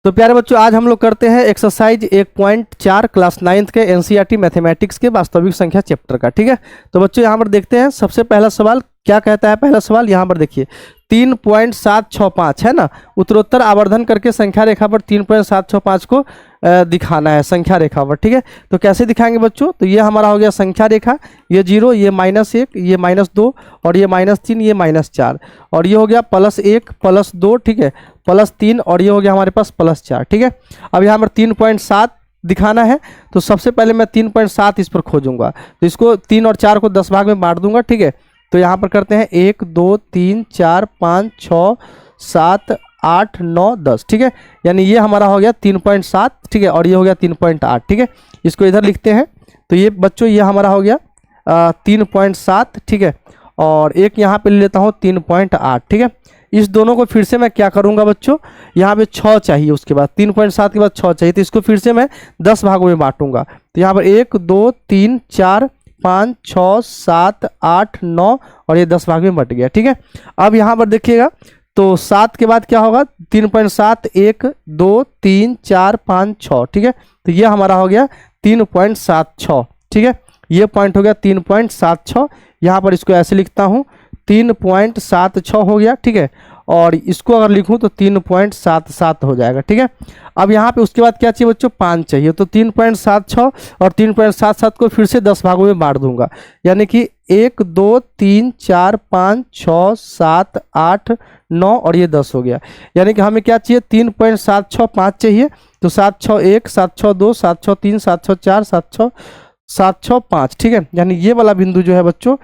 तो प्यारे बच्चों आज हम लोग करते हैं एक्सरसाइज 1.4 क्लास 9th के एनसीईआरटी मैथमेटिक्स के वास्तविक संख्या चैप्टर का। ठीक है, तो बच्चों यहाँ पर देखते हैं सबसे पहला सवाल क्या कहता है। पहला सवाल यहाँ पर देखिए 3.765 है ना, उत्तरोत्तर आवर्धन करके संख्या रेखा पर 3.765 को दिखाना है संख्या रेखा पर। ठीक है, तो कैसे दिखाएंगे बच्चों, तो ये हमारा हो गया संख्या रेखा, ये 0, ये -1, ये -2 और ये -3, ये -4 और ये हो गया +1 +2, ठीक है, +3 और ये हो गया हमारे पास +4। ठीक है, अब यहाँ पर 3.7 दिखाना है, तो सबसे पहले मैं 3.7 इस पर खोजूंगा, तो इसको 3 और 4 को 10 भाग में बांट दूंगा। ठीक है, तो यहाँ पर करते हैं 1 2 3 4 5 6 7 8 9 10। ठीक है, यानी ये हमारा हो गया 3.7। ठीक है, और ये हो गया 3.8। ठीक है, इसको इधर लिखते हैं, तो ये बच्चों ये हमारा हो गया 3.7। ठीक है, और एक यहाँ पे ले लेता हूँ 3.8। ठीक है, इस दोनों को फिर से मैं क्या करूँगा बच्चों, यहाँ पे 6 चाहिए, उसके बाद 3.7 के बाद 6 चाहिए, तो इसको फिर से मैं 10 भागों में बांटूंगा। तो यहाँ पर 1 2 3 4 5 6 7 8 9 और ये 10 भाग में बट गया। ठीक है, अब यहाँ पर देखिएगा, तो 7 के बाद क्या होगा, 3.7 1 2 3 4 5 6। ठीक है, तो ये हमारा हो गया 3.76। ठीक है, ये पॉइंट हो गया 3.76। यहाँ पर इसको ऐसे लिखता हूँ 3.76 हो गया। ठीक है, और इसको अगर लिखूं तो 3.77 हो जाएगा। ठीक है, अब यहाँ पे उसके बाद क्या चाहिए बच्चों, 5 चाहिए, तो 3.76 और 3.77 को फिर से 10 भागों में बांट दूंगा, यानी कि 1 2 3 4 5 6 7 8 9 और ये 10 हो गया। यानी कि हमें क्या चाहिए, 3.765 चाहिए, तो 761 762 703 704 765। ठीक है, यानी ये वाला बिंदु जो है बच्चों,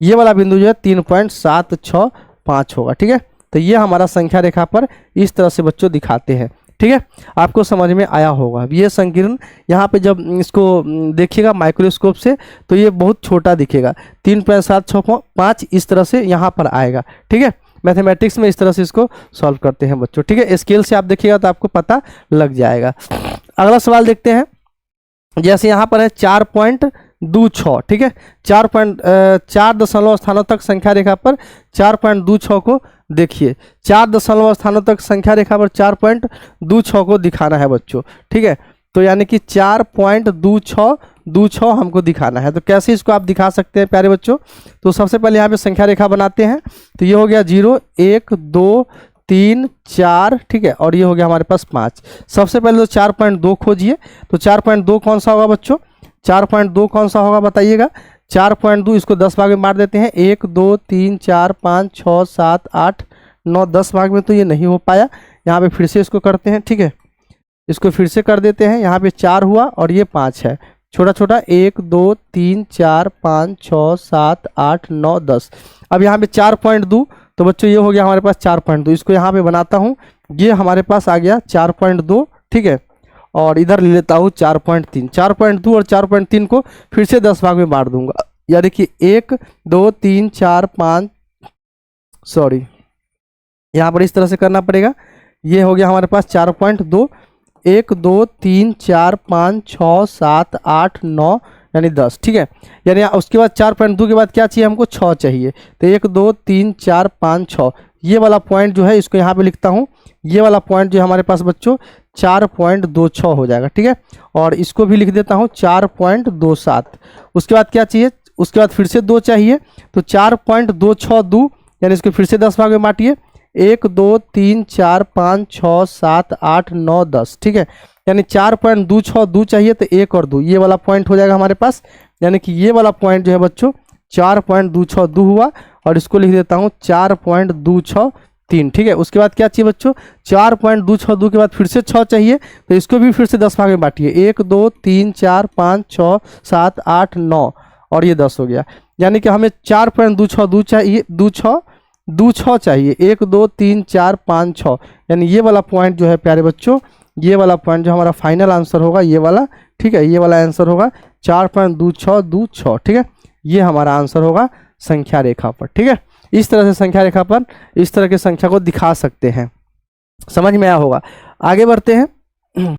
ये वाला बिंदु जो है 3.765 होगा। ठीक है, तो ये हमारा संख्या रेखा पर इस तरह से बच्चों दिखाते हैं। ठीक है, आपको समझ में आया होगा। ये संकीर्ण यहाँ पे जब इसको देखिएगा माइक्रोस्कोप से तो ये बहुत छोटा दिखेगा, 3.765 इस तरह से यहाँ पर आएगा। ठीक है, मैथमेटिक्स में इस तरह से इसको सॉल्व करते हैं बच्चों। ठीक है, स्केल से आप देखिएगा तो आपको पता लग जाएगा। अगला सवाल देखते हैं, जैसे यहाँ पर है 4.26। ठीक है, 4 दशमलव स्थानों तक संख्या रेखा पर 4.26 को देखिए, 4 दशमलव स्थानों तक संख्या रेखा पर 4.26 को दिखाना है बच्चों। ठीक है, तो यानी कि 4.26 हमको दिखाना है, तो कैसे इसको आप दिखा सकते हैं प्यारे बच्चों, तो सबसे पहले यहाँ पे संख्या रेखा बनाते हैं, तो ये हो गया 0 1 2 3 4। ठीक है, और ये हो गया हमारे पास 5। सबसे पहले तो 4.2 खोजिए, तो 4.2 कौन सा होगा बच्चों, 4.2 कौन सा होगा बताइएगा। 4.2 इसको 10 भाग में बांट देते हैं, 1 2 3 4 5 6 7 8 9 10 भाग में तो ये नहीं हो पाया, यहाँ पे फिर से इसको करते हैं। ठीक है, इसको फिर से कर देते हैं, यहाँ पे 4 हुआ और ये 5 है, छोटा छोटा 1 2 3 4 5 6 7 8 9 10। अब यहाँ पे 4.2, तो बच्चों ये हो गया हमारे पास 4.2, इसको यहाँ पे बनाता हूँ, ये हमारे पास आ गया 4.2। ठीक है, और इधर ले लेता हूँ 4.3। 4.2 और 4.3 को फिर से 10 भाग में बांट दूंगा, यानी कि 1 2 3 4 5, सॉरी यहाँ पर इस तरह से करना पड़ेगा। ये हो गया हमारे पास 4.2, 1 2 3 4 5 6 7 8 9 यानी 10। ठीक है, यानी उसके बाद 4.2 के बाद क्या चाहिए हमको, 6 चाहिए, तो 1 2 3 4 5 6, ये वाला पॉइंट जो है इसको यहाँ पे लिखता हूँ, ये वाला पॉइंट जो है हमारे पास बच्चों 4.26 हो जाएगा। ठीक है, और इसको भी लिख देता हूँ 4.27। उसके बाद क्या चाहिए, उसके बाद फिर से 2 चाहिए, तो 4.262, यानी इसको फिर से 10 भाग में बांटिए, 1 2 3 4 5 6 7 8 9 10। ठीक है, यानी 4.262 चाहिए, तो 1 और 2 ये वाला पॉइंट हो जाएगा हमारे पास, यानी कि ये वाला पॉइंट जो है बच्चों 4.262 हुआ, और इसको लिख देता हूँ 4.263। ठीक है, उसके बाद क्या चाहिए बच्चों, 4.262 के बाद फिर से 6 चाहिए, तो इसको भी फिर से 10 भाग में बांटिए, 1 2 3 4 5 6 7 8 9 और ये 10 हो गया, यानी कि हमें 4.262 चाहिए, 26 चाहिए, 1 2 3 4 5 6, यानी ये वाला पॉइंट जो है प्यारे बच्चों, ये वाला पॉइंट जो हमारा फाइनल आंसर होगा ये वाला। ठीक है, ये वाला आंसर होगा 4.2626। ठीक है, ये हमारा आंसर होगा संख्या रेखा पर। ठीक है, इस तरह से संख्या रेखा पर इस तरह की संख्या को दिखा सकते हैं, समझ में आया होगा। आगे बढ़ते हैं,